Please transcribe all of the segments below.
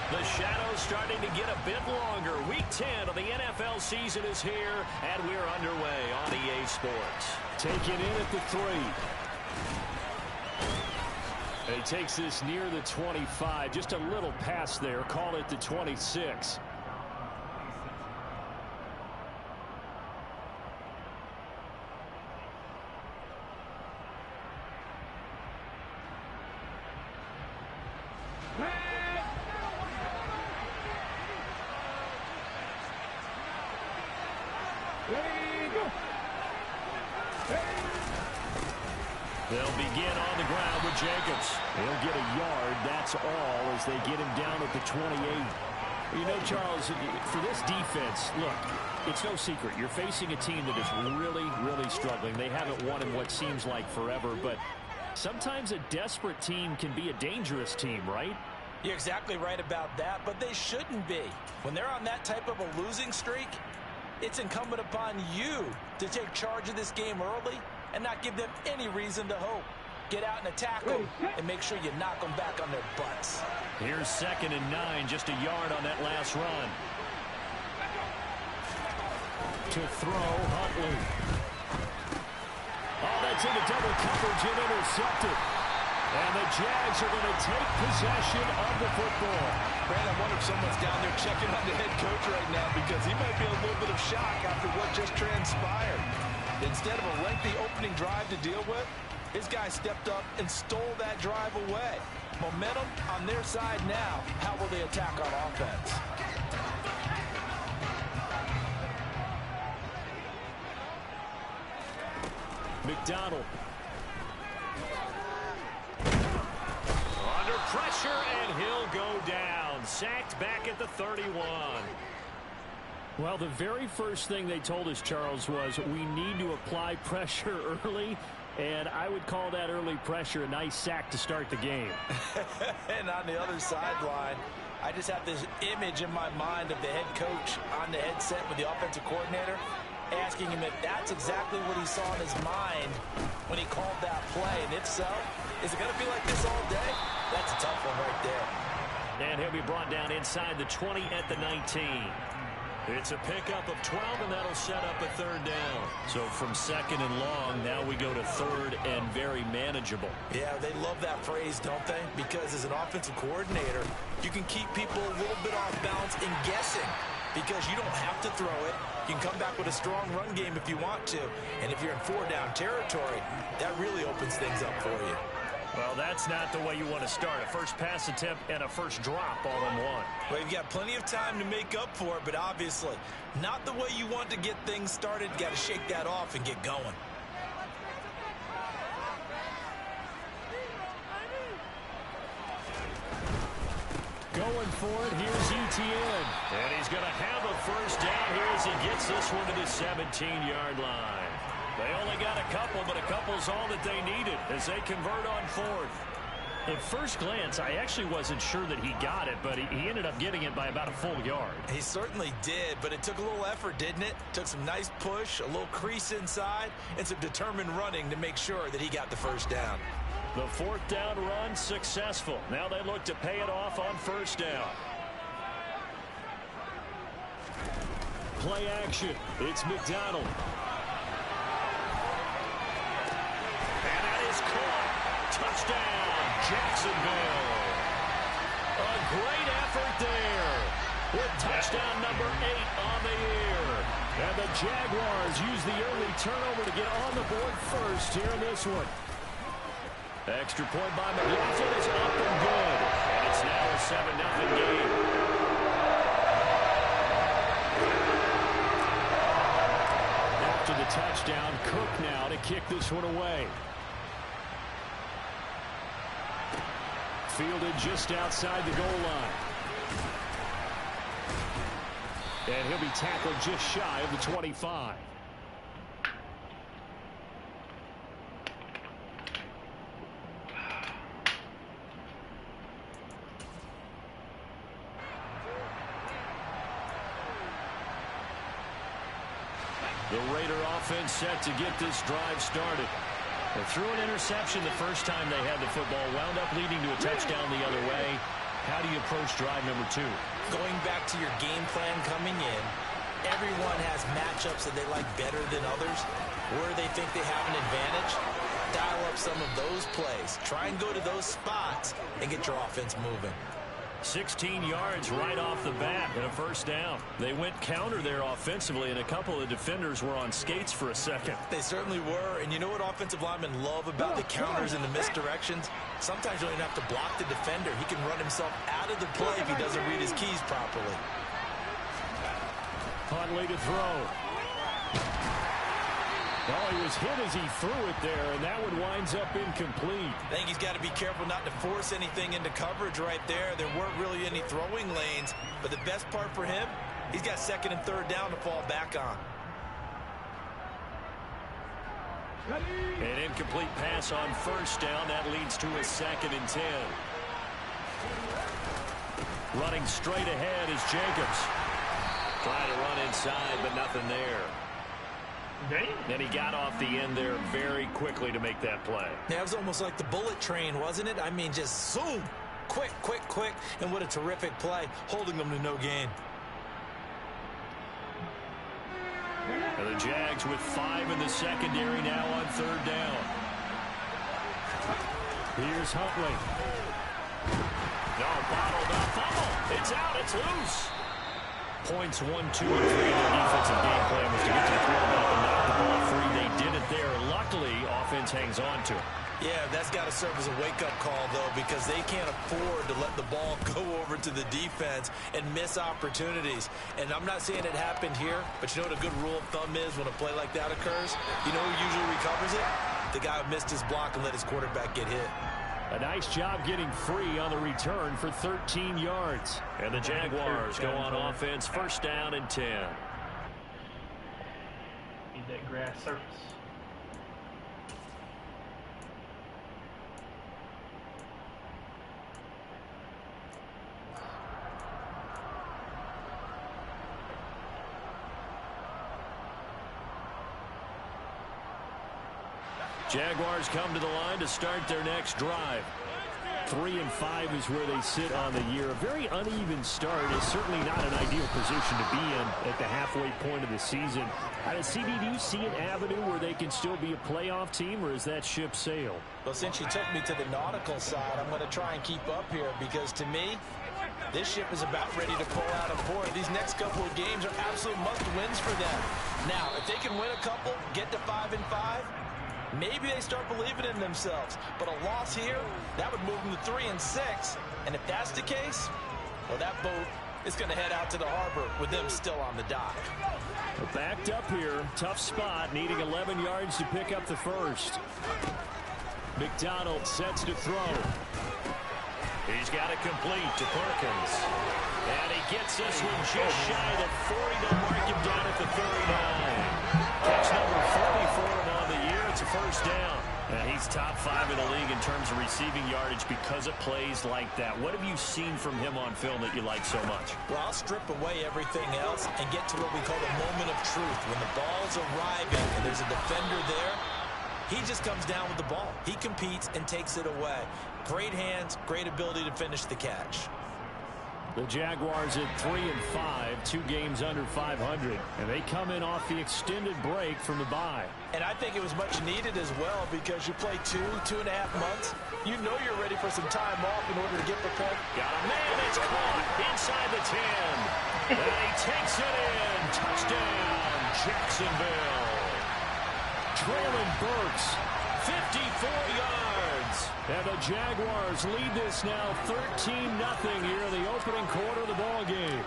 The shadow's starting to get a bit longer. Week 10 of the NFL season is here, and we're underway on EA Sports. Taken in at the 3. He takes this near the 25. Just a little pass there. Call it the 26. They'll begin on the ground with Jacobs. He'll get a yard, that's all, as they get him down at the 28. You know, Charles, for this defense, look, it's no secret. You're facing a team that is really, really struggling. They haven't won in what seems like forever, but sometimes a desperate team can be a dangerous team, right? You're exactly right about that, but they shouldn't be. When they're on that type of a losing streak, it's incumbent upon you to take charge of this game early and not give them any reason to hope. Get out and attack them and make sure you knock them back on their butts. Here's 2nd and 9, just a yard on that last run. To throw, Huntley. Oh, that's into double coverage and intercepted. And the Jags are going to take possession of the football. Brandon, I wonder if someone's down there checking on the head coach right now because he might be a little bit of shock after what just transpired. Instead of a lengthy opening drive to deal with, his guy stepped up and stole that drive away. Momentum on their side now. How will they attack on offense? McDonald. Under pressure, and he'll go down. Sacked back at the 31. Well, the very first thing they told us, Charles, was we need to apply pressure early, and I would call that early pressure a nice sack to start the game. And on the other sideline, I just have this image in my mind of the head coach on the headset with the offensive coordinator asking him if that's exactly what he saw in his mind when he called that play. And if so, is it going to be like this all day? That's a tough one right there. And he'll be brought down inside the 20 at the 19. It's a pickup of 12, and that'll set up a 3rd down. So from 2nd and long, now we go to 3rd and very manageable. Yeah, they love that phrase, don't they? Because as an offensive coordinator, you can keep people a little bit off balance and guessing because you don't have to throw it. You can come back with a strong run game if you want to. And if you're in 4-down territory, that really opens things up for you. Well, that's not the way you want to start. A first pass attempt and a first drop all in one. Well, you've got plenty of time to make up for it, but obviously not the way you want to get things started. Got to shake that off and get going. Going for it, here's Etienne. And he's going to have a first down here as he gets this one to the 17-yard line. They only got a couple, but a couple's all that they needed as they convert on 4th. At first glance, I actually wasn't sure that he got it, but he ended up getting it by about a full yard. He certainly did, but it took a little effort, didn't it? Took some nice push, a little crease inside, and some determined running to make sure that he got the first down. The 4th down run successful. Now they look to pay it off on 1st down. Play action. It's McDonald. And that is caught. Touchdown, Jacksonville. A great effort there with touchdown number 8 on the year. And the Jaguars use the early turnover to get on the board first here in this one. Extra point by McLaughlin is up and good. And it's now a 7-0 game. After the touchdown, Cook now to kick this one away. Fielded just outside the goal line. And he'll be tackled just shy of the 25. The Raider offense set to get this drive started. They threw an interception the first time they had the football, wound up leading to a touchdown the other way. How do you approach drive number 2? Going back to your game plan coming in, everyone has matchups that they like better than others. Where they think they have an advantage, dial up some of those plays. Try and go to those spots and get your offense moving. 16 yards right off the bat and a first down. They went counter there offensively, and a couple of defenders were on skates for a second. They certainly were, and you know what offensive linemen love about the counters and the misdirections? Sometimes you don't even have to block the defender. He can run himself out of the play if he doesn't read his keys properly. Huntley to throw. Oh, he was hit as he threw it there, and that one winds up incomplete. I think he's got to be careful not to force anything into coverage right there. There weren't really any throwing lanes, but the best part for him, he's got second and third down to fall back on. An incomplete pass on first down. That leads to a 2nd and 10. Running straight ahead is Jacobs. Trying to run inside, but nothing there. And he got off the end there very quickly to make that play. That was almost like the bullet train, wasn't it? I mean, just zoom. Quick, quick, quick. And what a terrific play, holding them to no gain. And the Jags with 5 in the secondary now on third down. Here's Huntley. No, bottled up. Fumble. It's out. It's loose. Points 1, 2, and 3 in their defensive game plan was to get to the quarterback and knock the ball free. They did it there. Luckily, offense hangs on to it. Yeah, that's got to serve as a wake-up call, though, because they can't afford to let the ball go over to the defense and miss opportunities. And I'm not saying it happened here, but you know what a good rule of thumb is when a play like that occurs? You know who usually recovers it? The guy who missed his block and let his quarterback get hit. A nice job getting free on the return for 13 yards. And the Jaguars go on offense, first down and 10. Need that grass surface. Jaguars come to the line to start their next drive. 3 and 5 is where they sit on the year. A very uneven start is certainly not an ideal position to be in at the halfway point of the season. CD, do you see an avenue where they can still be a playoff team, or is that ship sailed? Well, since you took me to the nautical side, I'm going to try and keep up here because to me, this ship is about ready to pull out of port. These next couple of games are absolute must-wins for them. Now, if they can win a couple, get to 5 and 5, maybe they start believing in themselves. But a loss here, that would move them to 3 and 6. And if that's the case, well, that boat is going to head out to the harbor with them still on the dock. Backed up here, tough spot, needing 11 yards to pick up the first. McDonald sets to throw. He's got it complete to Perkins. And he gets this one just shy of 40. They'll mark him down at the 39. Catch number 44 on the year. It's a first down. And he's top 5 in the league in terms of receiving yardage because of plays like that. What have you seen from him on film that you like so much? Well, I'll strip away everything else and get to what we call the moment of truth. When the ball's arriving and there's a defender there, he just comes down with the ball. He competes and takes it away. Great hands, great ability to finish the catch. The Jaguars at 3 and 5, 2 games under 500, and they come in off the extended break from the bye. And I think it was much needed as well because you play 2.5 months. You know you're ready for some time off in order to get prepared. Got a man, it's caught inside the 10. And he takes it in. Touchdown, Jacksonville. Traylon Burks, 54 yards. And the Jaguars lead this now 13-0 here in the opening quarter of the ball game.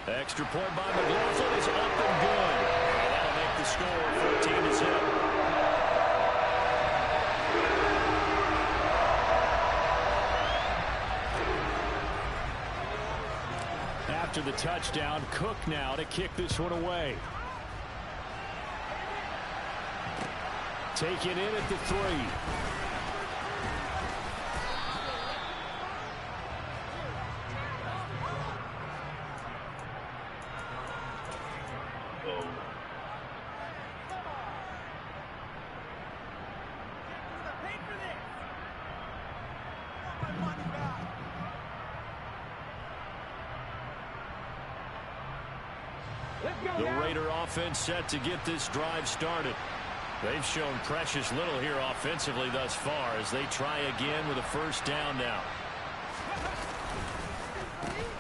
Extra point by McLaughlin is up and good. And that'll make the score 14-7. After the touchdown, Cook now to kick this one away. Taken in at the 3. The Raider offense set to get this drive started. They've shown precious little here offensively thus far as they try again with a first down now.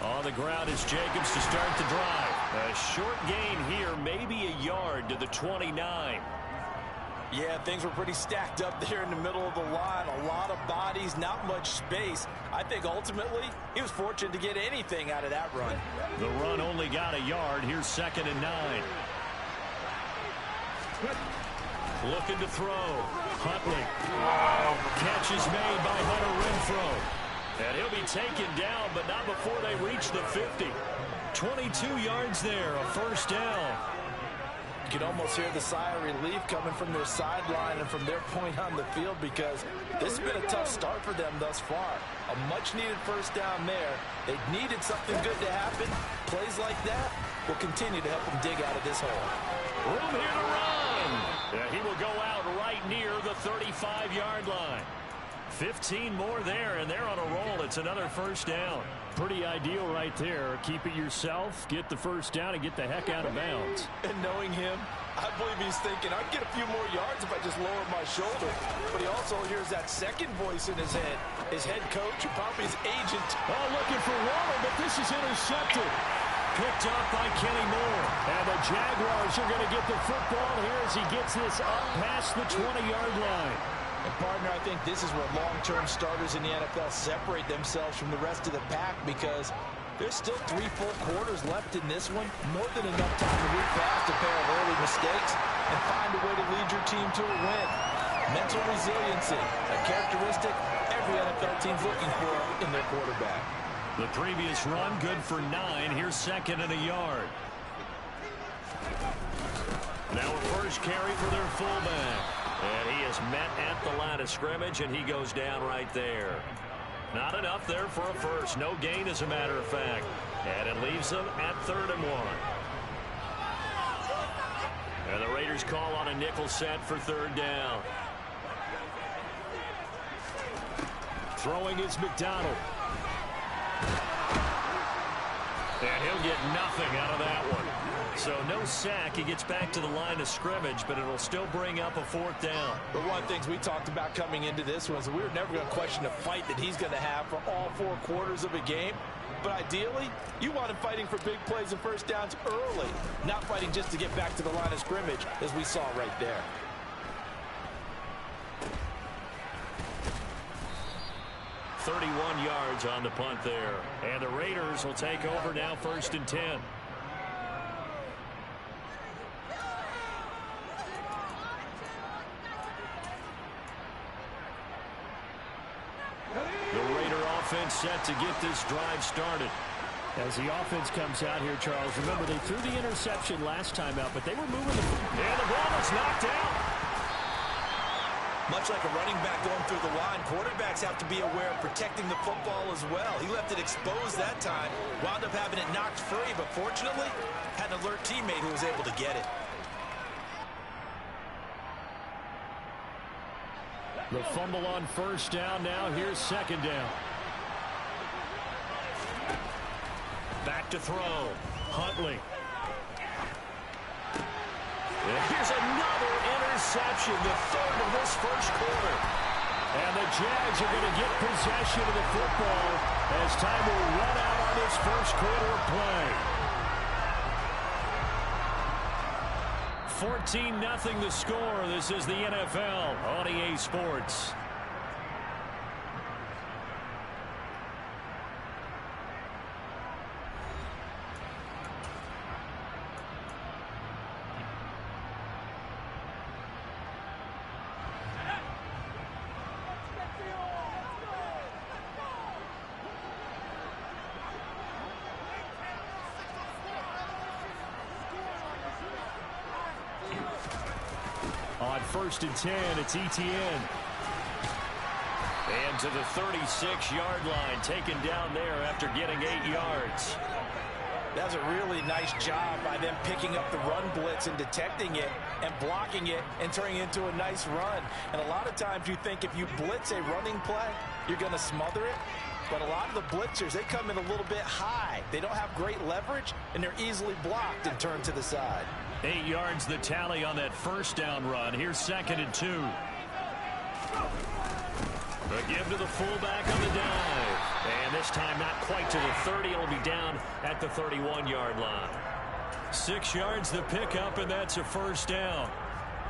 On the ground is Jacobs to start the drive. A short gain here, maybe a yard to the 29. Yeah, things were pretty stacked up there in the middle of the line. A lot of bodies, not much space. I think ultimately he was fortunate to get anything out of that run. The run only got a yard. Here's 2nd and 9. Looking to throw. Huntley. Catch is made by Hunter Renfrow. And he'll be taken down, but not before they reach the 50. 22 yards there, a first down. You can almost hear the sigh of relief coming from their sideline and from their point on the field because this has been a tough start for them thus far. A much-needed first down there. They needed something good to happen. Plays like that will continue to help them dig out of this hole. Room here to run. Yeah, he will go out right near the 35-yard line. 15 more there, and they're on a roll. It's another first down. Pretty ideal right there. Keep it yourself, get the first down, and get the heck out of bounds. And knowing him, I believe he's thinking, I'd get a few more yards if I just lower my shoulder. But he also hears that second voice in his head. His head coach, and probably his agent. Oh, looking for Waller, but this is intercepted. Picked up by Kenny Moore. And the Jaguars are going to get the football here as he gets this up past the 20-yard line. And, partner, I think this is where long-term starters in the NFL separate themselves from the rest of the pack because there's still 3 full quarters left in this one. More than enough time to move past a pair of early mistakes and find a way to lead your team to a win. Mental resiliency, a characteristic every NFL team's looking for in their quarterback. The previous run, good for 9. Here's 2nd and a yard. Now a first carry for their fullback. And he is met at the line of scrimmage, and he goes down right there. Not enough there for a first. No gain, as a matter of fact. And it leaves them at 3rd and 1. And the Raiders call on a nickel set for 3rd down. Throwing is McDonald. And he'll get nothing out of that one. So no sack. He gets back to the line of scrimmage, but it'll still bring up a 4th down. But one of the things we talked about coming into this one is we were never going to question the fight that he's going to have for all 4 quarters of a game. But ideally, you want him fighting for big plays and first downs early, not fighting just to get back to the line of scrimmage, as we saw right there. .31 yards on the punt there. And the Raiders will take over now, 1st and 10. Offense set to get this drive started. As the offense comes out here, Charles, remember they threw the interception last time out, but they were moving the... And the ball was knocked out. Much like a running back going through the line, quarterbacks have to be aware of protecting the football as well. He left it exposed that time, wound up having it knocked free, but fortunately, had an alert teammate who was able to get it. The fumble on first down now. Here's 2nd down. Back to throw. Huntley. And here's another interception, the 3rd of this first quarter. And the Jags are going to get possession of the football as time will run out on this first quarter of play. 14-0 the score. This is the NFL on EA Sports. On 1st and 10, it's Etienne. And to the 36-yard line, taken down there after getting 8 yards. That's a really nice job by them picking up the run blitz and detecting it and blocking it and turning it into a nice run. And a lot of times you think if you blitz a running play, you're going to smother it. But a lot of the blitzers, they come in a little bit high. They don't have great leverage, and they're easily blocked and turned to the side. 8 yards the tally on that first down run. Here's 2nd and 2. A give to the fullback on the dive. And this time not quite to the 30. It'll be down at the 31-yard line. 6 yards the pickup, and that's a first down.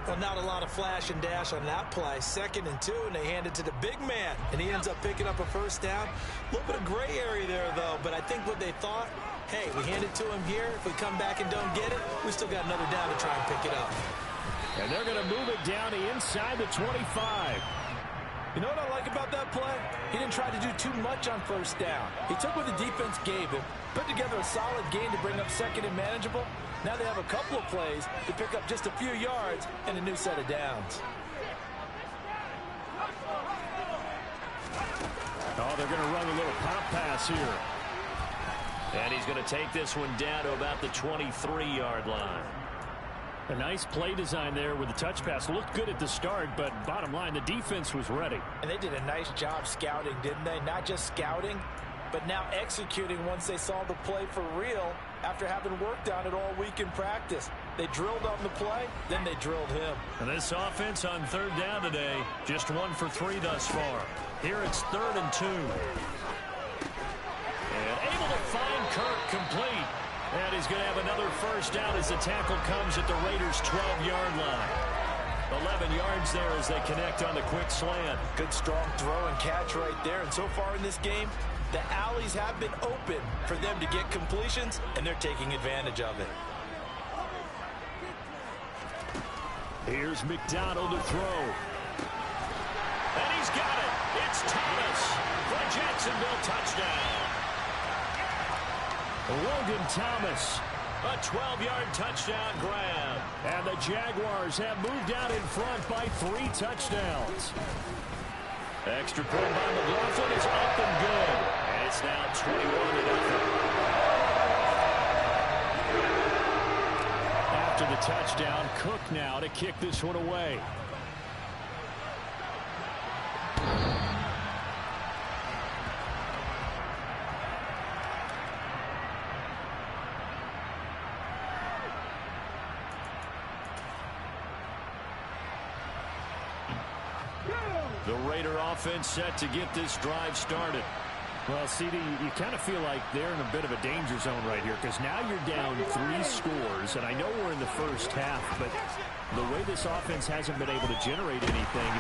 Well, not a lot of flash and dash on that play. 2nd and 2, and they hand it to the big man, and he ends up picking up a first down. A little bit of gray area there, though, but I think what they thought, hey, we hand it to him here. If we come back and don't get it, we still got another down to try and pick it up. And they're going to move it down to inside the 25. You know what I like about that play? He didn't try to do too much on first down. He took what the defense gave him, put together a solid gain to bring up 2nd and manageable. Now they have a couple of plays to pick up just a few yards and a new set of downs. Oh, they're going to run a little pop pass here. And he's going to take this one down to about the 23-yard line. A nice play design there with the touch pass. Looked good at the start, but bottom line, the defense was ready. And they did a nice job scouting, didn't they? Not just scouting, but now executing once they saw the play for real after having worked on it all week in practice. They drilled on the play, then they drilled him. And this offense on 3rd down today, just 1 for 3 thus far. Here it's 3rd and 2. And able to find Kirk complete. And he's going to have another first down as the tackle comes at the Raiders' 12-yard line. 11 yards there as they connect on the quick slant. Good strong throw and catch right there. And so far in this game, the alleys have been open for them to get completions, and they're taking advantage of it. Here's McDonald to throw. And he's got it. It's Thomas for a Jacksonville touchdown. Logan Thomas, a 12-yard touchdown grab. And the Jaguars have moved out in front by 3 touchdowns. Extra point by McLaughlin is up and good. And it's now 21-0. After the touchdown, Cook now to kick this one away. The Raider offense set to get this drive started. Well, CD, you kind of feel like they're in a bit of a danger zone right here because now you're down 3 scores, and I know we're in the first half, but the way this offense hasn't been able to generate anything.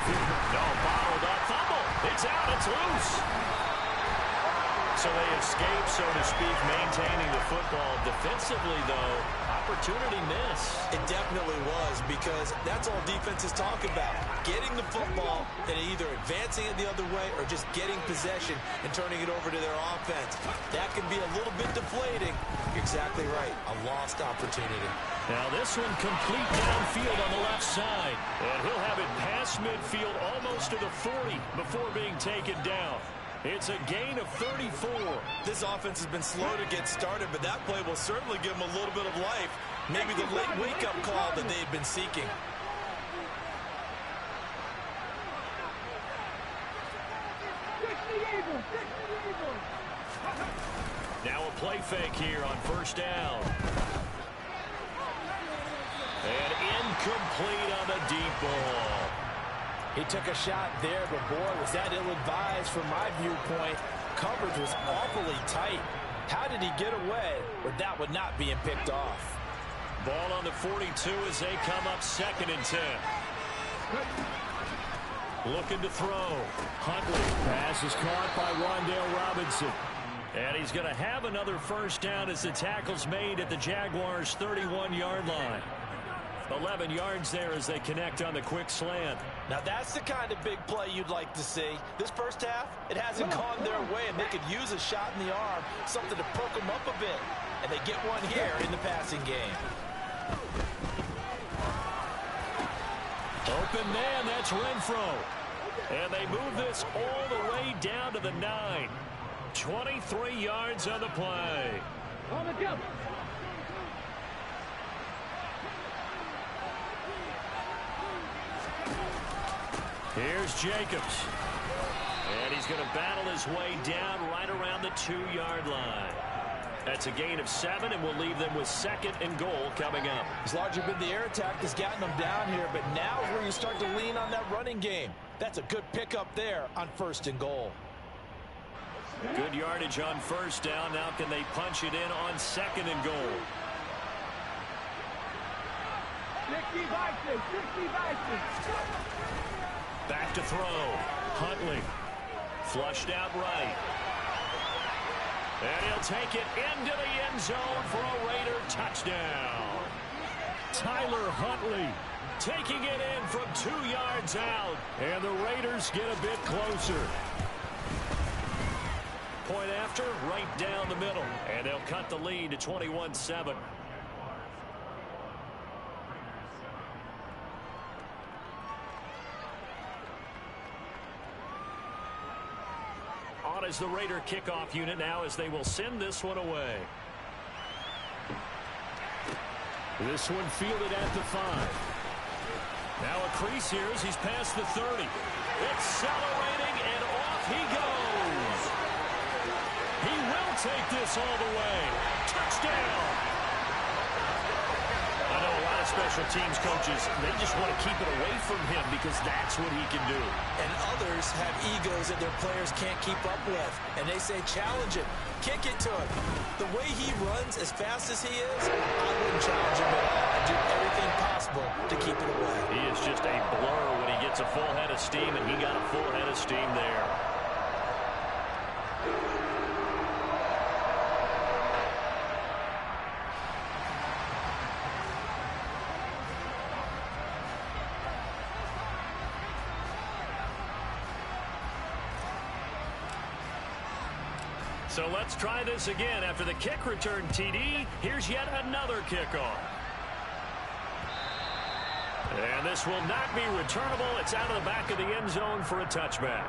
No, bottled up, fumble. It's out, it's loose. So they escape, so to speak, maintaining the football. Defensively, though, opportunity miss. It definitely was, because that's all defenses talk about. Getting the football and either advancing it the other way or just getting possession and turning it over to their offense. That can be a little bit deflating. You're exactly right. A lost opportunity. Now this one complete downfield on the left side. And he'll have it past midfield almost to the 40 before being taken down. It's a gain of 34. This offense has been slow to get started, but that play will certainly give them a little bit of life. Maybe the late wake-up call that they've been seeking. Now a play fake here on first down. And incomplete on the deep ball. He took a shot there, but boy, was that ill-advised from my viewpoint. Coverage was awfully tight. How did he get away with that one not being picked off? Ball on the 42 as they come up 2nd and 10. Looking to throw. Huntley. Pass is caught by Wan'Dale Robinson. And he's going to have another first down as the tackle's made at the Jaguars' 31-yard line. 11 yards there as they connect on the quick slant. Now that's the kind of big play you'd like to see. This first half, it hasn't gone their way, and they could use a shot in the arm, something to perk them up a bit. And they get one here in the passing game. Open man, that's Renfro. And they move this all the way down to the 9. 23 yards on the play. On the jump. Here's Jacobs. And And he's going to battle his way down right around the 2-yard line. That's a gain of 7, and we'll leave them with 2nd and goal coming up. It's largely been the air attack that's gotten them down here, but now is where you start to lean on that running game. That's a good pickup there on 1st and goal. Good yardage on 1st down. Now can they punch it in on 2nd and goal? Back to throw. Huntley. Flushed out right. And he'll take it into the end zone for a Raider touchdown. Tyler Huntley Taking it in from 2 yards out. And the Raiders get a bit closer. Point after, right down the middle. And they'll cut the lead to 21-7. On is the Raider kickoff unit now as they will send this one away. This one fielded at the 5. Now a crease here as he's past the 30. Accelerating, and off he goes. He will take this all the way. Touchdown. I know a lot of special teams coaches, they just want to keep it away from him because that's what he can do. And others have egos that their players can't keep up with. And they say, challenge it. Kick it to him. The way he runs as fast as he is, I wouldn't challenge him at all. I'd do everything possible to keep it away. He is just a blur when he gets a full head of steam, and he got a full head of steam there. So let's try this again. After the kick return TD, here's yet another kickoff. And this will not be returnable. It's out of the back of the end zone for a touchback.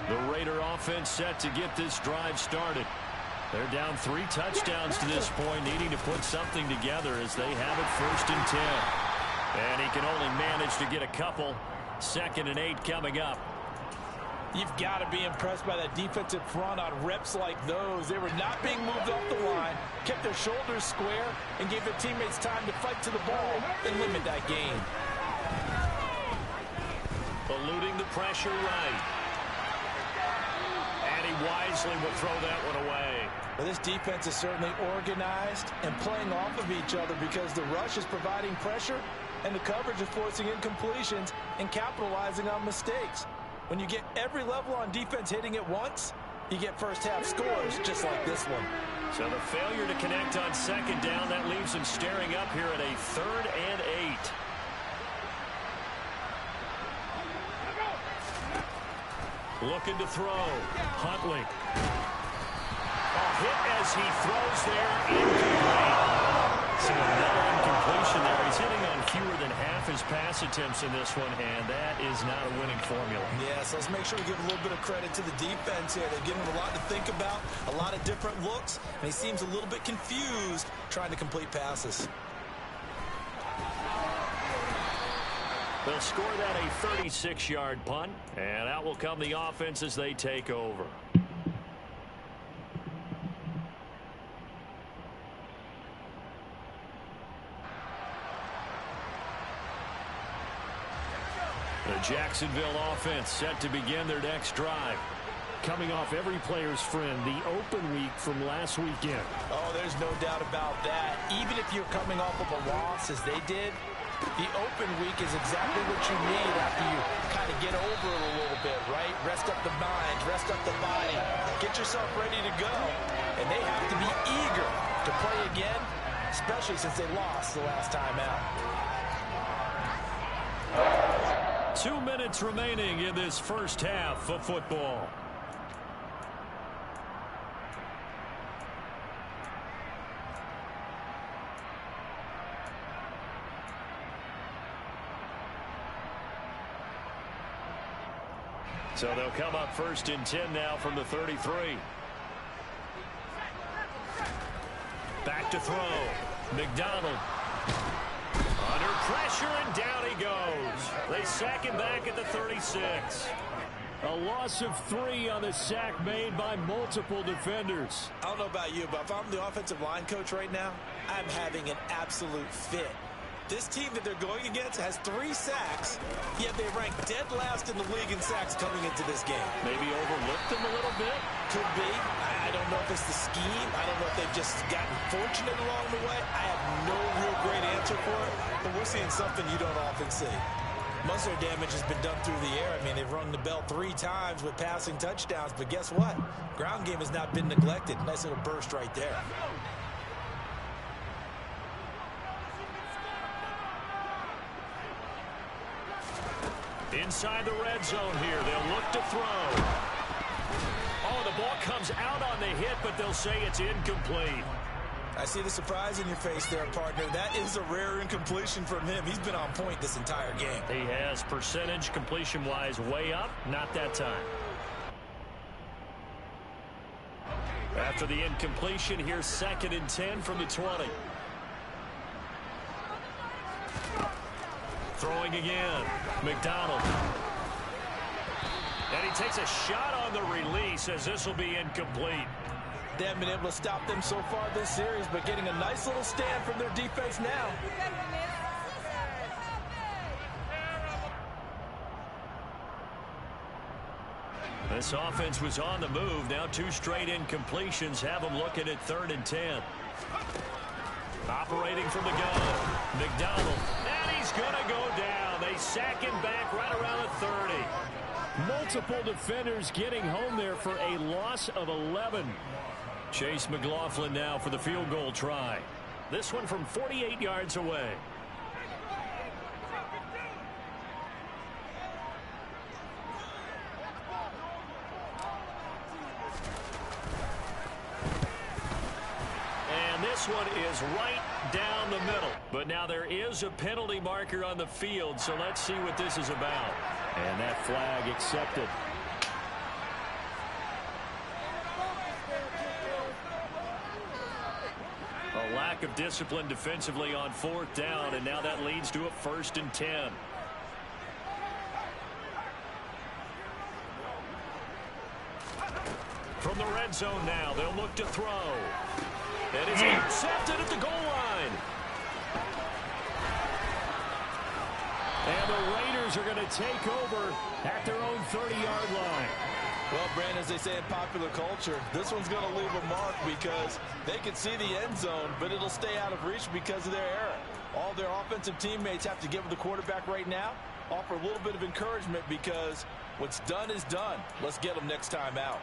The Raider offense set to get this drive started. They're down 3 touchdowns to this point, needing to put something together as they have it 1st and 10. And he can only manage to get a couple. 2nd and 8 coming up. You've got to be impressed by that defensive front on reps like those. They were not being moved off the line, kept their shoulders square, and gave their teammates time to fight to the ball and limit that gain. Eluding the pressure right. And he wisely will throw that one away. Well, this defense is certainly organized and playing off of each other because the rush is providing pressure and the coverage is forcing incompletions and capitalizing on mistakes. When you get every level on defense hitting at once, you get first half scores just like this one. So the failure to connect on 2nd down, that leaves him staring up here at a 3rd and 8. Looking to throw. Huntley. A hit as he throws there. Incomplete. So another incompletion there. He's hitting on fewer than half his pass attempts in this one, and that is not a winning formula. Yeah, so let's make sure we give a little bit of credit to the defense here. They've given him a lot to think about, a lot of different looks, and he seems a little bit confused trying to complete passes. They'll score that a 36-yard punt, and out will come the offense as they take over. The Jacksonville offense set to begin their next drive. Coming off every player's friend, the open week from last weekend. Oh, there's no doubt about that. Even if you're coming off of a loss as they did, the open week is exactly what you need after you kind of get over it a little bit, right? Rest up the mind, rest up the body, get yourself ready to go. And they have to be eager to play again, especially since they lost the last time out. 2 minutes remaining in this first half of football. So they'll come up 1st and 10 now from the 33. Back to throw. McDonald. Under pressure, and down he goes. They sack him back at the 36. A loss of 3 on the sack made by multiple defenders. I don't know about you, but if I'm the offensive line coach right now, I'm having an absolute fit. This team that they're going against has 3 sacks, yet they rank dead last in the league in sacks coming into this game. Maybe overlooked them a little bit? Could be. I don't know if it's the scheme. I don't know if they've just gotten fortunate along the way. I have no real great answer for it, but we're seeing something you don't often see. Most of their damage has been done through the air. I mean, they've rung the bell 3 times with passing touchdowns, but guess what? Ground game has not been neglected. Nice little burst right there. Inside the red zone here. They'll look to throw. Oh, the ball comes out on the hit, but they'll say it's incomplete. I see the surprise in your face there, partner. That is a rare incompletion from him. He's been on point this entire game. He has percentage completion-wise way up. Not that time. After the incompletion, here's 2nd and 10 from the 20. Throwing again. McDonald. And he takes a shot on the release as this will be incomplete. They haven't been able to stop them so far this series, but getting a nice little stand from their defense now. This offense was on the move. Now 2 straight incompletions have them looking at 3rd and 10. Operating from the gun. McDonald. And he's going to go down. They sack him back right around the 30. Multiple defenders getting home there for a loss of 11. Chase McLaughlin now for the field goal try. This one from 48 yards away. And this one is right down the middle. But now there is a penalty marker on the field, so let's see what this is about. And that flag accepted. A lack of discipline defensively on 4th down, and now that leads to a 1st and 10. From the red zone now, they'll look to throw. And it's intercepted at the goal line. And the Raiders are going to take over at their own 30-yard line. Well, Brandon, as they say in popular culture, this one's going to leave a mark because they can see the end zone, but it'll stay out of reach because of their error. All their offensive teammates have to give the quarterback right now, offer a little bit of encouragement because what's done is done. Let's get them next time out.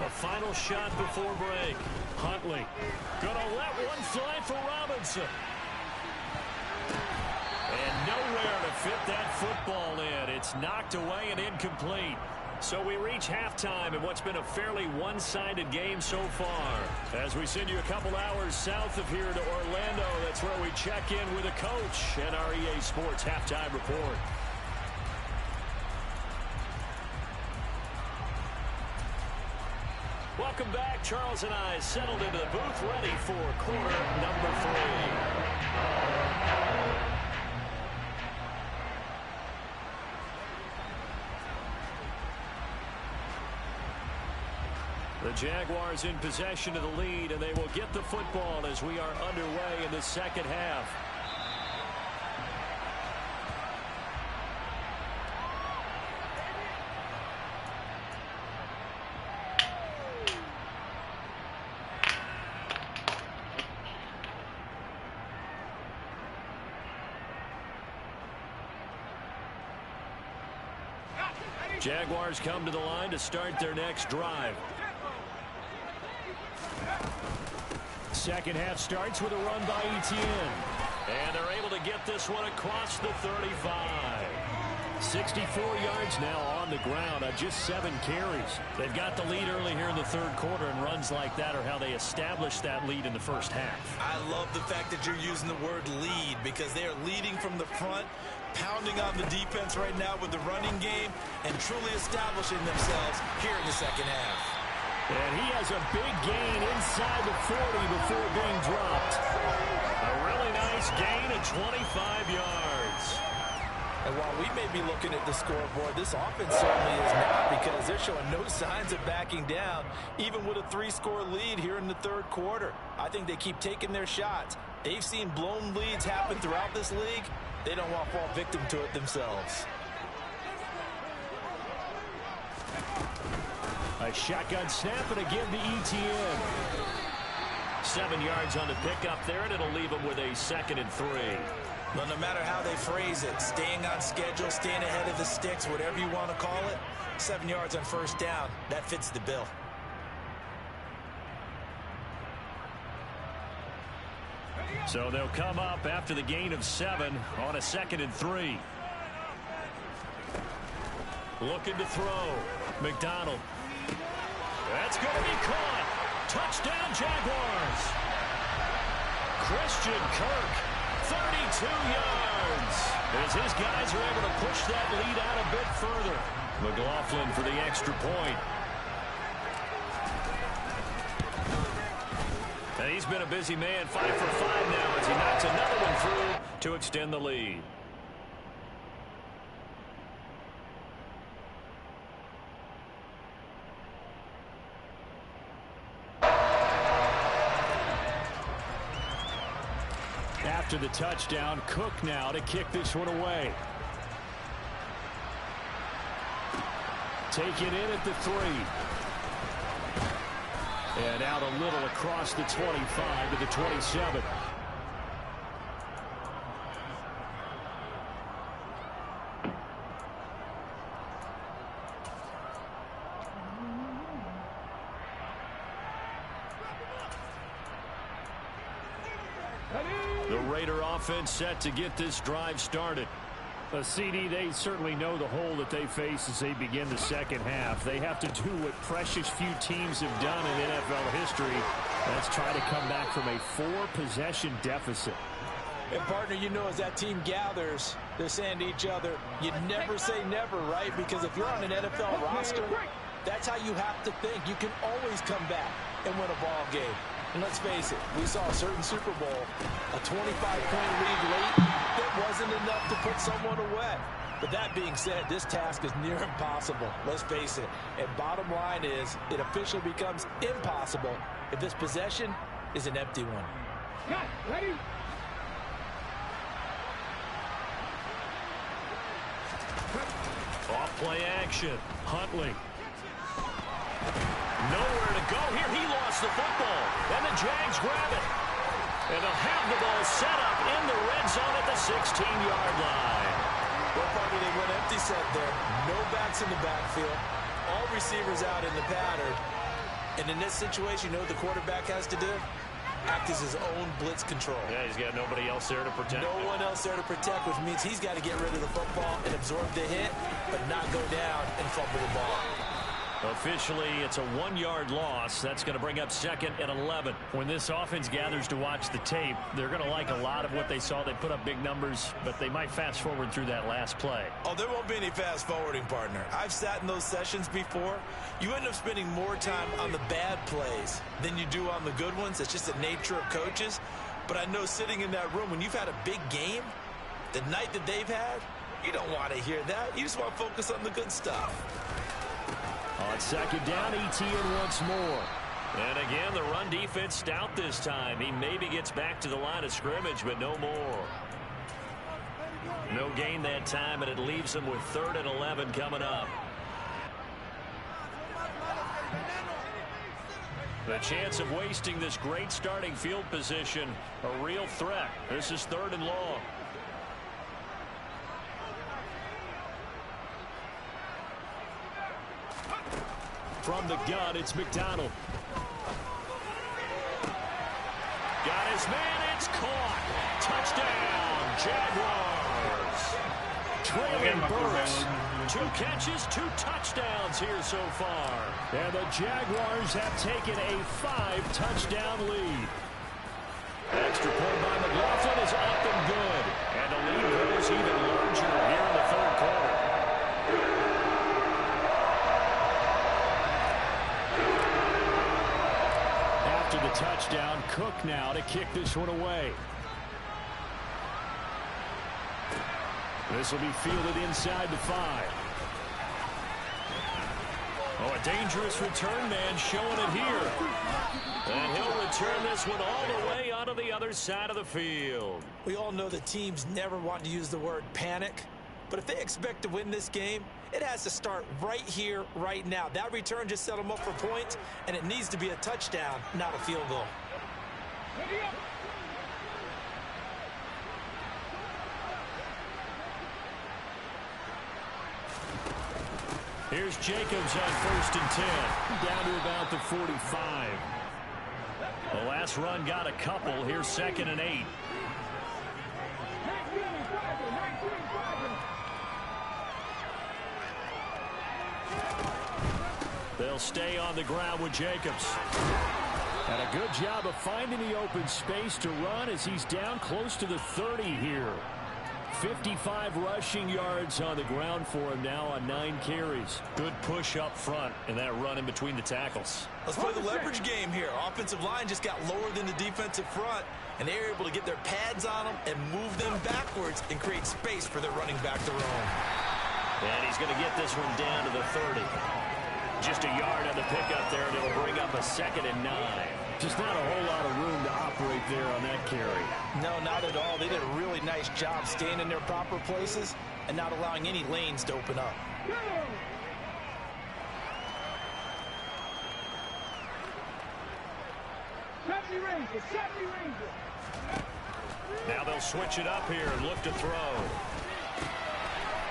A final shot before break. Huntley gonna let one fly for Robinson. And nowhere to fit that football in. It's knocked away and incomplete. So we reach halftime in what's been a fairly one-sided game so far. As we send you a couple hours south of here to Orlando, that's where we check in with a coach and our EA Sports Halftime Report. Welcome back. Charles and I settled into the booth ready for quarter number 3. The Jaguars in possession of the lead, and they will get the football as we are underway in the second half. Jaguars come to the line to start their next drive. Second half starts with a run by Etienne. And they're able to get this one across the 35. 64 yards now on the ground on just 7 carries. They've got the lead early here in the third quarter, and runs like that are how they established that lead in the first half. I love the fact that you're using the word lead, because they are leading from the front, pounding on the defense right now with the running game, and truly establishing themselves here in the second half. And he has a big gain inside the 40 before being dropped. A really nice gain of 25 yards. And while we may be looking at the scoreboard, this offense certainly is not, because they're showing no signs of backing down, even with a 3-score lead here in the third quarter. I think they keep taking their shots. They've seen blown leads happen throughout this league. They don't want to fall victim to it themselves. A shotgun snap, and again the ETN. 7 yards on the pickup there, and it'll leave them with a 2nd and 3. Well, no matter how they phrase it, staying on schedule, staying ahead of the sticks, whatever you want to call it, 7 yards on first down, that fits the bill. So they'll come up after the gain of 7 on a 2nd and 3. Looking to throw. McDonald. That's going to be caught. Touchdown, Jaguars. Christian Kirk, 32 yards. As his guys are able to push that lead out a bit further. McLaughlin for the extra point. And he's been a busy man, 5 for 5 now as he knocks another one through to extend the lead. After the touchdown, Cook now to kick this one away. Take it in at the 3. And out a little across the 25 to the 27. The Raider offense set to get this drive started. CD, they certainly know the hole that they face as they begin the second half. They have to do what precious few teams have done in NFL history. That's try to come back from a 4-possession deficit. And, partner, you know, as that team gathers, they're saying to each other, you never say never, right? Because if you're on an NFL roster, that's how you have to think. You can always come back and win a ball game. And let's face it, we saw a certain Super Bowl, a 25-point lead late that wasn't enough to put someone away. But that being said, this task is near impossible. Let's face it. And bottom line is, it officially becomes impossible if this possession is an empty one. Ready? Off play action. Huntley. Nowhere to go here. He lost the football. And the Jags grab it. And they'll have the ball set up in the red zone at the 16-yard line. Well, partner, they went empty set there. No backs in the backfield. All receivers out in the pattern. And in this situation, you know what the quarterback has to do? Act as his own blitz control. Yeah, he's got nobody else there to protect. No one else there to protect, which means he's got to get rid of the football and absorb the hit, but not go down and fumble the ball. Officially, it's a 1-yard loss. That's going to bring up 2nd and 11. When this offense gathers to watch the tape, they're going to like a lot of what they saw. They put up big numbers, but they might fast forward through that last play. Oh, there won't be any fast forwarding, partner. I've sat in those sessions before. You end up spending more time on the bad plays than you do on the good ones. It's just the nature of coaches. But I know sitting in that room, when you've had a big game, the night that they've had, you don't want to hear that. You just want to focus on the good stuff. On 2nd down, ETN once more. And again, the run defense stout this time. He maybe gets back to the line of scrimmage, but no more. No gain that time, and it leaves him with 3rd and 11 coming up. The chance of wasting this great starting field position, a real threat. This is 3rd and long. From the gun, it's McDonald. Got his man, it's caught. Touchdown, Jaguars. trailing Burks. 2 catches, 2 touchdowns here so far. And the Jaguars have taken a 5-touchdown lead. Extra point by McLaughlin is up and good. And the lead grows even larger here in the third quarter. After the touchdown, Cook now to kick this one away. This will be fielded inside the 5. Oh, a dangerous return man showing it here. And he'll return this one all the way onto the other side of the field. We all know that teams never want to use the word panic. But if they expect to win this game, it has to start right here, right now. That return just set them up for points, and it needs to be a touchdown, not a field goal. Here's Jacobs on 1st and 10. Down to about the 45. The last run got a couple. Here's 2nd and 8. They'll stay on the ground with Jacobs. And a good job of finding the open space to run as he's down close to the 30 here. 55 rushing yards on the ground for him now on 9 carries. Good push up front and that run in between the tackles. Let's play the leverage game here. Offensive line just got lower than the defensive front, and they were able to get their pads on them and move them backwards and create space for their running back to roam. And he's going to get this one down to the 30. Just a yard on the pickup there, and it'll bring up a 2nd and 9. Just not a whole lot of room to operate there on that carry. No, not at all. They did a really nice job staying in their proper places and not allowing any lanes to open up. Now they'll switch it up here and look to throw.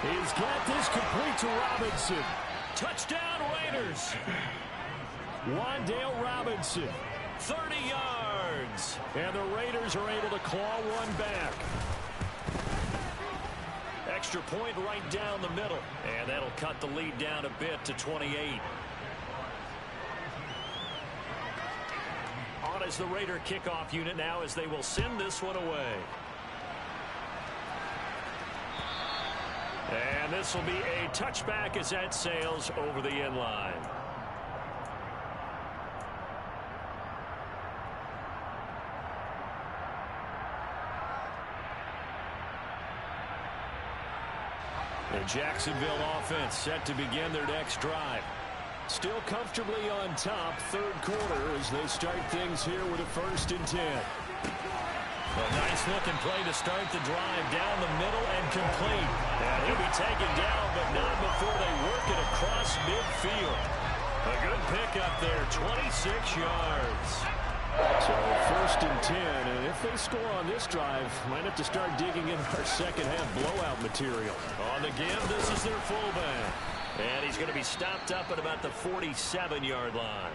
He's got this complete to Robinson. Touchdown Raiders. Wan'Dale Robinson. 30 yards. And the Raiders are able to claw one back. Extra point right down the middle. And that'll cut the lead down a bit to 28. On as the Raider kickoff unit now as they will send this one away. And this will be a touchback as that sails over the end line. The Jacksonville offense set to begin their next drive. Still comfortably on top, third quarter as they start things here with a 1st and 10. A nice looking play to start the drive down the middle and complete. And he'll be taken down, but not before they work it across midfield. A good pickup there, 26 yards. So 1st and 10, and if they score on this drive, might have to start digging in our second half blowout material. On the give, this is their fullback. And he's going to be stopped up at about the 47-yard line.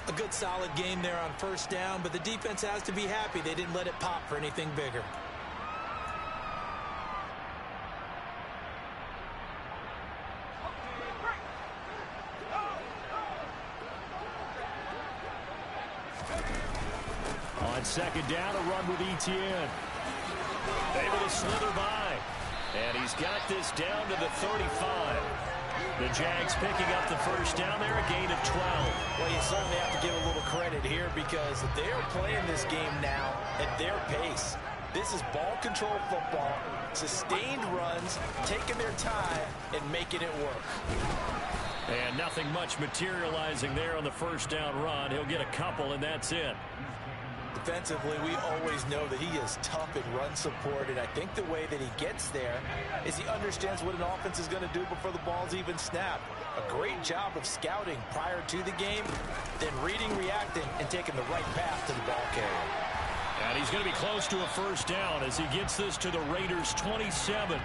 A good solid game there on 1st down, but the defense has to be happy they didn't let it pop for anything bigger. On 2nd down, a run with Etienne. Able to slither by. And he's got this down to the 35. The Jags picking up the 1st down there, a gain of 12. Well, you certainly have to give a little credit here because they're playing this game now at their pace. This is ball control football, sustained runs, taking their time, and making it work. And nothing much materializing there on the 1st down run. He'll get a couple, and that's it. Defensively, we always know that he is tough in run support, and I think the way that he gets there is he understands what an offense is going to do before the ball's even snapped. A great job of scouting prior to the game, then reading, reacting, and taking the right path to the ball carrier. And he's going to be close to a 1st down as he gets this to the Raiders' 27.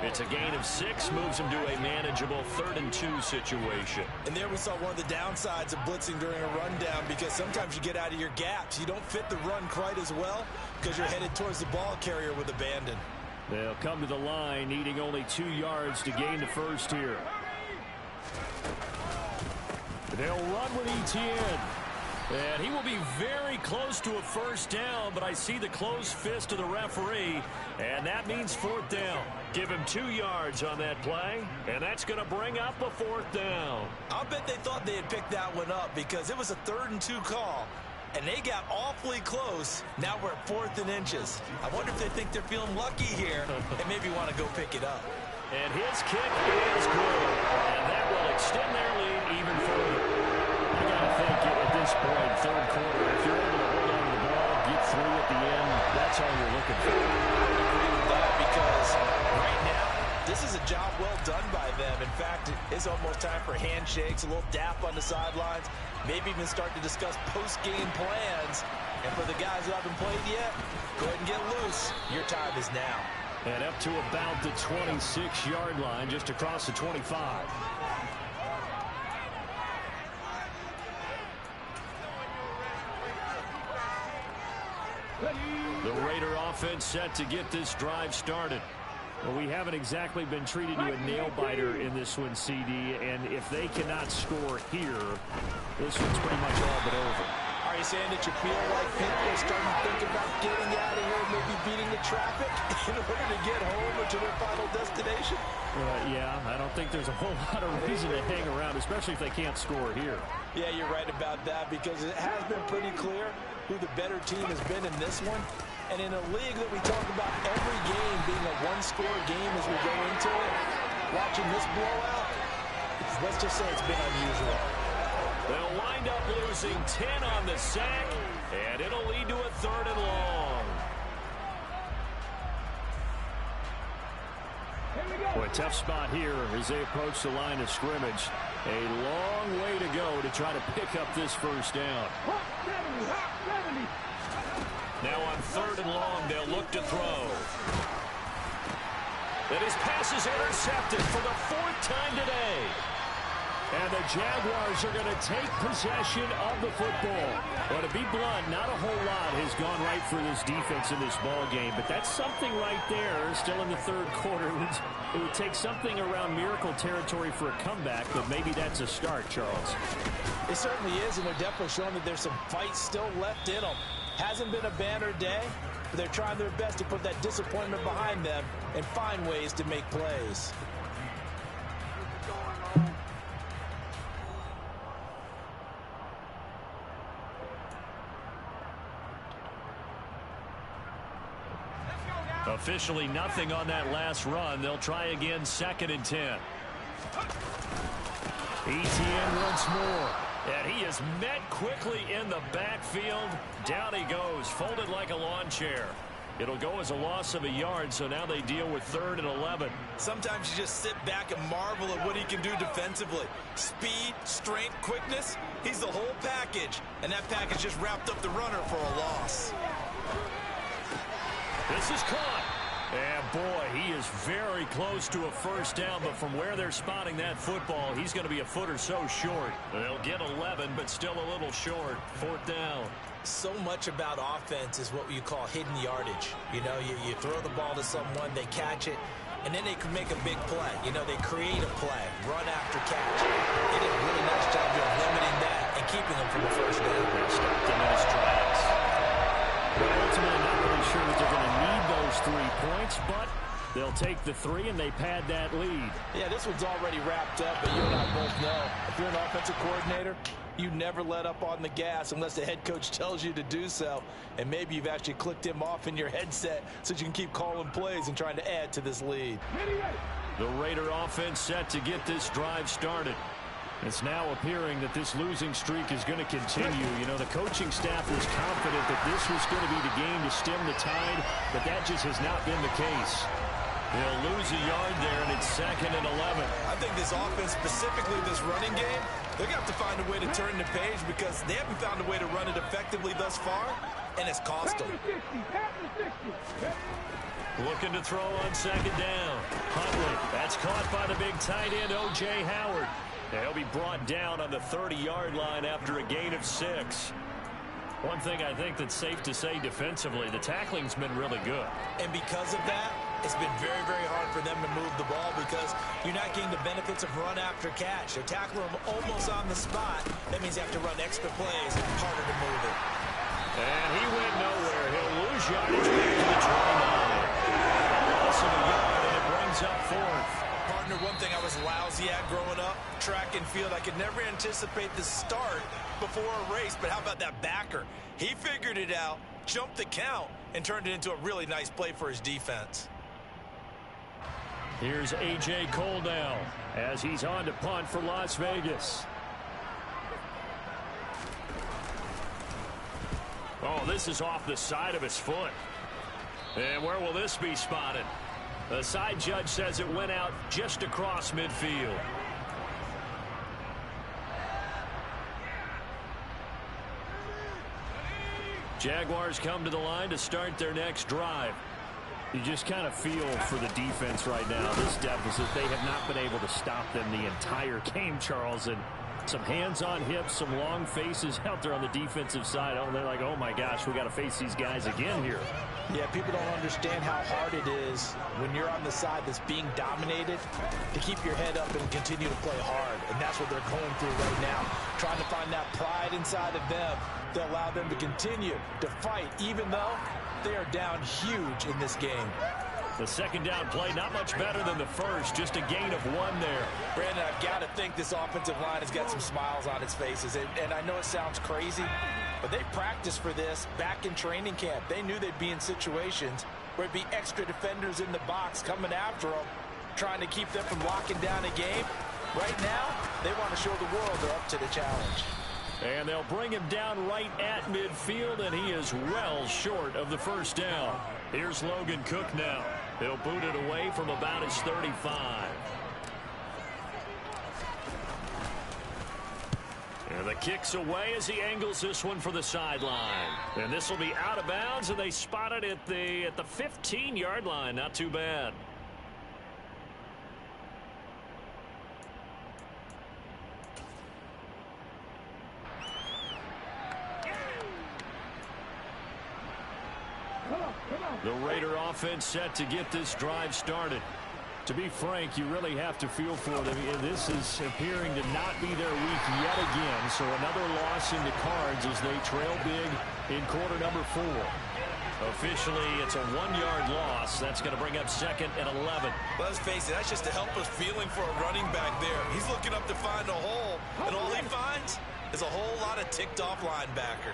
It's a gain of 6, moves him to a manageable 3rd and 2 situation. And there we saw one of the downsides of blitzing during a rundown because sometimes you get out of your gaps. You don't fit the run quite as well because you're headed towards the ball carrier with abandon. They'll come to the line needing only 2 yards to gain the first here. They'll run with Etienne. And he will be very close to a first down, but I see the closed fist of the referee, and that means 4th down. Give him 2 yards on that play, and that's going to bring up a 4th down. I'll bet they thought they had picked that one up because it was a 3rd and 2 call, and they got awfully close. Now we're at 4th and inches. I wonder if they think they're feeling lucky here and maybe want to go pick it up. And his kick is good, and that will extend their lead even further. You got to think at this point, 3rd quarter, if you're able to hold on to the ball, get 3 at the end, that's all you're looking for. I would agree with that because right now, this is a job well done by them. In fact, it's almost time for handshakes, a little dap on the sidelines, maybe even start to discuss post-game plans. And for the guys who haven't played yet, go ahead and get loose. Your time is now. And up to about the 26-yard line, just across the 25. The Raider offense set to get this drive started. Well, we haven't exactly been treated to a nail-biter in this one, CD, and if they cannot score here, this one's pretty much all but over. Are you saying that you feel like people are starting to think about getting out of here, maybe beating the traffic in order to get home or to their final destination? Yeah, I don't think there's a whole lot of reason to hang around, especially if they can't score here. Yeah, you're right about that because it has been pretty clear who the better team has been in this one. And in a league that we talk about every game being a one-score game as we go into it, watching this blowout, let's just say it's been unusual. They'll wind up losing 10 on the sack, and it'll lead to a 3rd and long. Boy, tough spot here as they approach the line of scrimmage. A long way to go to try to pick up this first down. Now on 3rd and long, they'll look to throw. And his pass is intercepted for the 4th time today. And the Jaguars are going to take possession of the football. Well, to be blunt, not a whole lot has gone right for this defense in this ball game, but that's something right there. Still in the 3rd quarter. It would take something around miracle territory for a comeback, but maybe that's a start, Charles. It certainly is, and they're definitely showing that there's some fight still left in them. Hasn't been a banner day, but they're trying their best to put that disappointment behind them and find ways to make plays. Officially nothing on that last run. They'll try again 2nd and 10. Etienne once more. And he is met quickly in the backfield. Down he goes, folded like a lawn chair. It'll go as a loss of a yard, so now they deal with 3rd and 11. Sometimes you just sit back and marvel at what he can do defensively. Speed, strength, quickness, he's the whole package. And that package just wrapped up the runner for a loss. This is caught. And boy, he is very close to a first down, but from where they're spotting that football, he's going to be a foot or so short. They'll get 11, but still a little short. 4th down. So much about offense is what you call hidden yardage. You know, you throw the ball to someone, they catch it, and then they can make a big play. You know, they create a play, run after catch. They did a really nice job of limiting that and keeping them from the first down. They stopped him in his tracks. But ultimately, not really sure that they're going to need those 3 points, but they'll take the 3 and they pad that lead. Yeah, this one's already wrapped up, but you and I both know if you're an offensive coordinator, you never let up on the gas unless the head coach tells you to do so. And maybe you've actually clicked him off in your headset so you can keep calling plays and trying to add to this lead. The Raider offense set to get this drive started. It's now appearing that this losing streak is going to continue. You know, the coaching staff was confident that this was going to be the game to stem the tide, but that just has not been the case. They'll lose a yard there, and it's 2nd and 11. I think this offense, specifically this running game, they're going to have to find a way to turn the page because they haven't found a way to run it effectively thus far, and it's cost them. Looking to throw on 2nd down. Huntley, that's caught by the big tight end, O.J. Howard. They'll be brought down on the 30-yard line after a gain of 6. One thing I think that's safe to say defensively, the tackling's been really good. And because of that, It's been very, very hard for them to move the ball because you're not getting the benefits of run after catch. They're tackling them almost on the spot. That means you have to run extra plays, harder to move it. And he went nowhere. He'll lose yardage back to the 29. Loss of a yard, and it brings up fourth. Partner, one thing I was lousy at growing up, track and field. I could never anticipate the start before a race, but how about that backer? He figured it out, jumped the count, and turned it into a really nice play for his defense. Here's A.J. Cole now as he's on to punt for Las Vegas. Oh, this is off the side of his foot. And where will this be spotted? The side judge says it went out just across midfield. Jaguars come to the line to start their next drive. You just kind of feel for the defense right now. This deficit, they have not been able to stop them the entire game, Charles. And some hands on hips, some long faces out there on the defensive side. Oh, they're like, oh my gosh, we got to face these guys again here. Yeah, people don't understand how hard it is when you're on the side that's being dominated to keep your head up and continue to play hard. And that's what they're going through right now, trying to find that pride inside of them to allow them to continue to fight, even though they are down huge in this game. The second down play, not much better than the first, just a gain of one there. Brandon, I've got to think this offensive line has got some smiles on its faces. And I know it sounds crazy, but they practiced for this back in training camp. They knew they'd be in situations where it'd be extra defenders in the box coming after them, trying to keep them from locking down a game. Right now, they want to show the world they're up to the challenge. And they'll bring him down right at midfield, and he is well short of the first down. Here's Logan Cook now. He'll boot it away from about his 35. And the kick's away as he angles this one for the sideline. And this will be out of bounds, and they spot it at the 15-yard line. Not too bad. The Raider offense set to get this drive started. To be frank, you really have to feel for them. This is appearing to not be their week yet again. So another loss in the cards as they trail big in quarter number 4. Officially, it's a 1-yard loss. That's going to bring up second and 11. Well, let's face it, that's just a helpless feeling for a running back there. He's looking up to find a hole, and all he finds is a whole lot of ticked-off linebacker.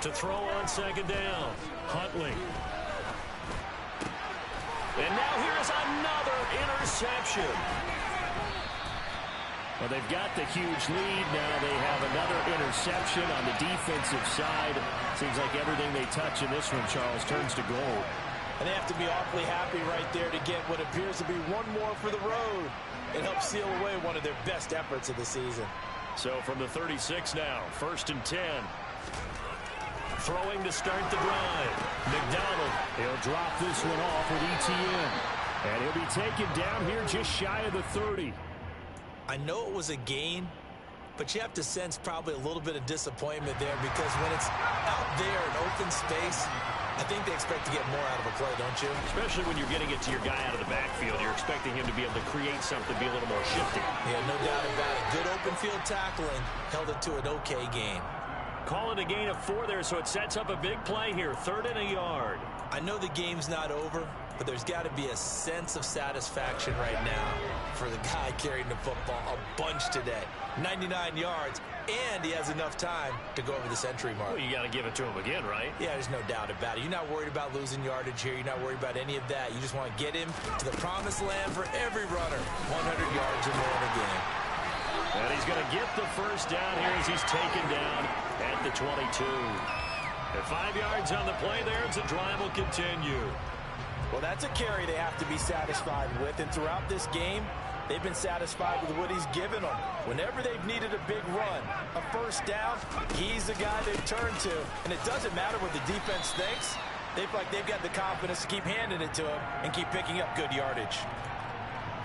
To throw on second down, Huntley. And now here's another interception. Well, they've got the huge lead. Now they have another interception on the defensive side. Seems like everything they touch in this one, Charles, turns to gold. And they have to be awfully happy right there to get what appears to be one more for the road and help seal away one of their best efforts of the season. So from the 36 now, 1st and 10. Throwing to start the drive. McDonald, he'll drop this one off with ETN. And he'll be taken down here just shy of the 30. I know it was a gain, but you have to sense probably a little bit of disappointment there because when it's out there in open space, I think they expect to get more out of a play, don't you? Especially when you're getting it to your guy out of the backfield. You're expecting him to be able to create something, be a little more shifty. Yeah, no doubt about it. Good open field tackling held it to an okay gain. Call it a gain of 4 there, so it sets up a big play here. 3rd and a yard. I know the game's not over, but there's got to be a sense of satisfaction right now for the guy carrying the football a bunch today. 99 yards, and he has enough time to go over the century mark. Well, you got to give it to him again, right? Yeah, there's no doubt about it. You're not worried about losing yardage here. You're not worried about any of that. You just want to get him to the promised land for every runner. 100 yards or more in a game. And he's going to get the first down here as he's taken down at the 22. At 5 yards on the play there, as the drive will continue. Well, that's a carry they have to be satisfied with. And throughout this game, they've been satisfied with what he's given them. Whenever they've needed a big run, a first down, he's the guy they've turned to. And it doesn't matter what the defense thinks. They feel like they've got the confidence to keep handing it to him and keep picking up good yardage.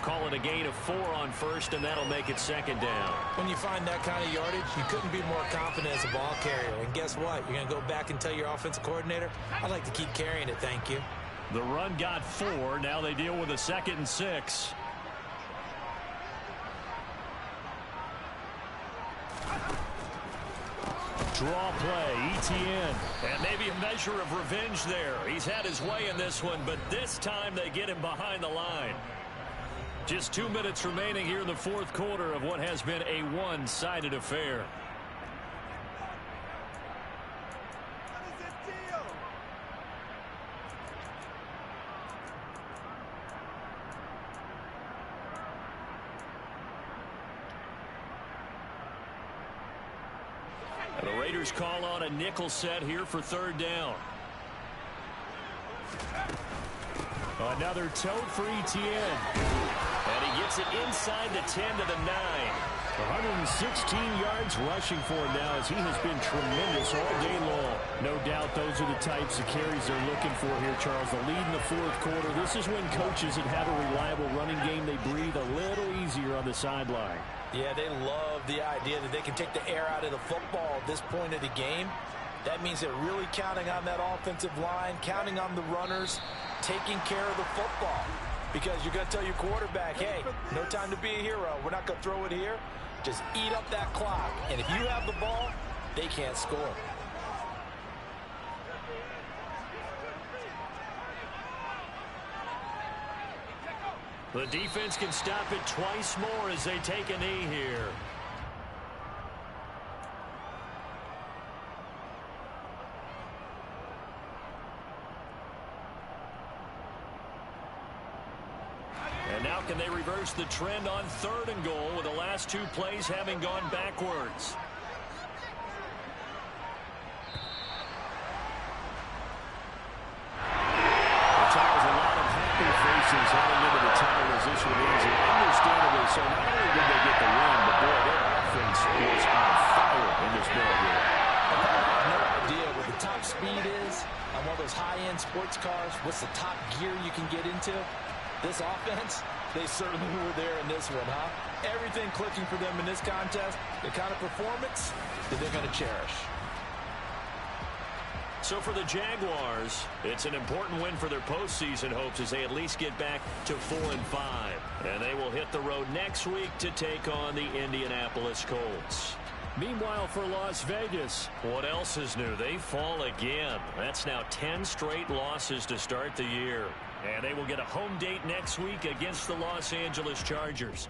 Call it a gain of 4 on first, and that'll make it second down. When you find that kind of yardage, you couldn't be more confident as a ball carrier. And guess what? You're going to go back and tell your offensive coordinator, I'd like to keep carrying it, thank you. The run got 4. Now they deal with a 2nd and 6. Draw play, ETN. And maybe a measure of revenge there. He's had his way in this one, but this time they get him behind the line. Just 2 minutes remaining here in the fourth quarter of what has been a one-sided affair. And the Raiders call on a nickel set here for third down. Another tote for ETN. And he gets it inside the 10 to the 9. 116 yards rushing for him now as he has been tremendous all day long. No doubt those are the types of carries they're looking for here, Charles. The lead in the fourth quarter. This is when coaches that have a reliable running game, they breathe a little easier on the sideline. Yeah, they love the idea that they can take the air out of the football at this point of the game. That means they're really counting on that offensive line, counting on the runners, taking care of the football. Because you're going to tell your quarterback, hey, no time to be a hero. We're not going to throw it here. Just eat up that clock. And if you have the ball, they can't score. The defense can stop it twice more as they take a knee here. And now can they reverse the trend on 3rd and goal with the last 2 plays having gone backwards? Faces heading into the title as this one is, and understandably so. Not only did they get the win, but boy, their offense was on fire in this ball game. I have no idea what the top speed is on one of those high-end sports cars. What's the top gear you can get into? This offense, they certainly were there in this one, huh? Everything clicking for them in this contest, the kind of performance that they're going to cherish. So for the Jaguars, it's an important win for their postseason hopes as they at least get back to 4-5. And they will hit the road next week to take on the Indianapolis Colts. Meanwhile, for Las Vegas, what else is new? They fall again. That's now 10 straight losses to start the year. And they will get a home date next week against the Los Angeles Chargers.